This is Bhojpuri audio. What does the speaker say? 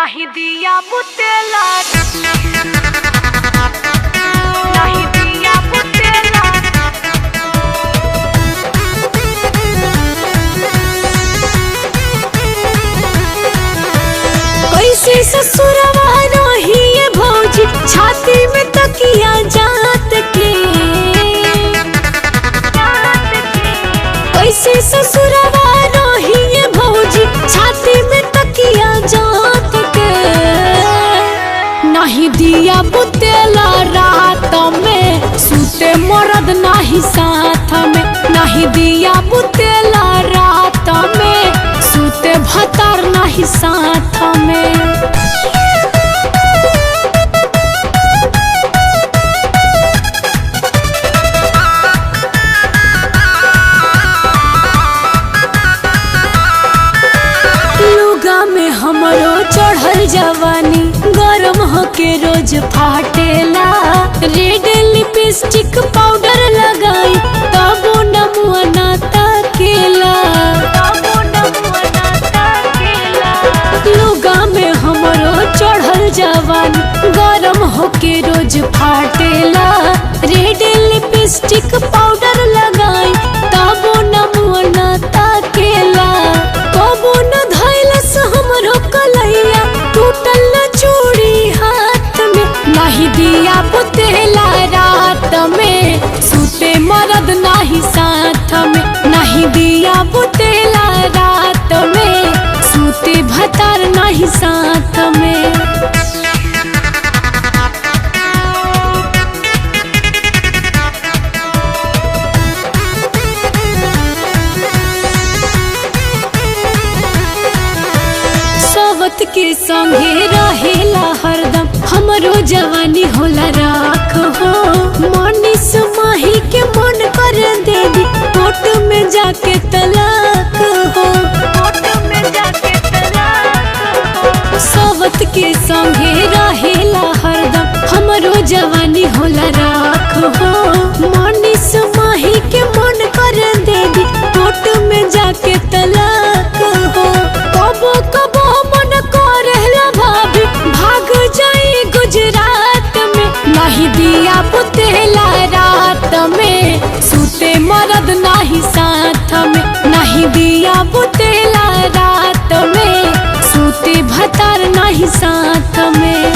नहीं दिया बुतेला, नहीं दिया बुतेला। कैसे ससुरवा रही है भौजी, छाती में तकिया जात के। कैसे ससुरवा रही है भौजी, छाती में तकिया जात के। नहीं दिया बुतेला रात में, सूते मरद नहीं साथ में। नहीं दिया बुतेला रात में, सूते भतार नहीं साथ में। लुगा में हमरो चढ़ल जवानी, गरम होके रोज फाटेला। रेड लिपस्टिक पाउडर लगाई तबो नमुआ ना ताकेला। लुगा में हमरो चढ़ल जवानी, गरम होके रोज फाटेला। रेड लिपस्टिक पाउडर लगाई तबो नमुआ ना ताकेला। कबो न धैलस हमरो कलैया, टूटल न चूड़ी हाथ में। नहीं दिया बुतेला रात में, सूते मरद नहीं साथ में। नहीं दिया बुतेला रात में, सूते भतार नहीं साथ में। सावत के संगे रहेला हरदम, हमरो जवानी होला राख हो। मनीष माही के मन कर दे दी, कोर्ट में जाके तलाक हो। सावत के संगे रहेला हरदम, हमरो जवानी होला राख हो। मनीष माही के मन कर दे दी, कोर्ट में जाके तलाक हो। कबो कबो मन करेला भाभी, भाग जाई गुजरात में। नहीं दिया बुतेला रात में, सूते मरद नहीं साथ में। नहीं दिया बुतेला रात में, सूते भतार नहीं साथ में।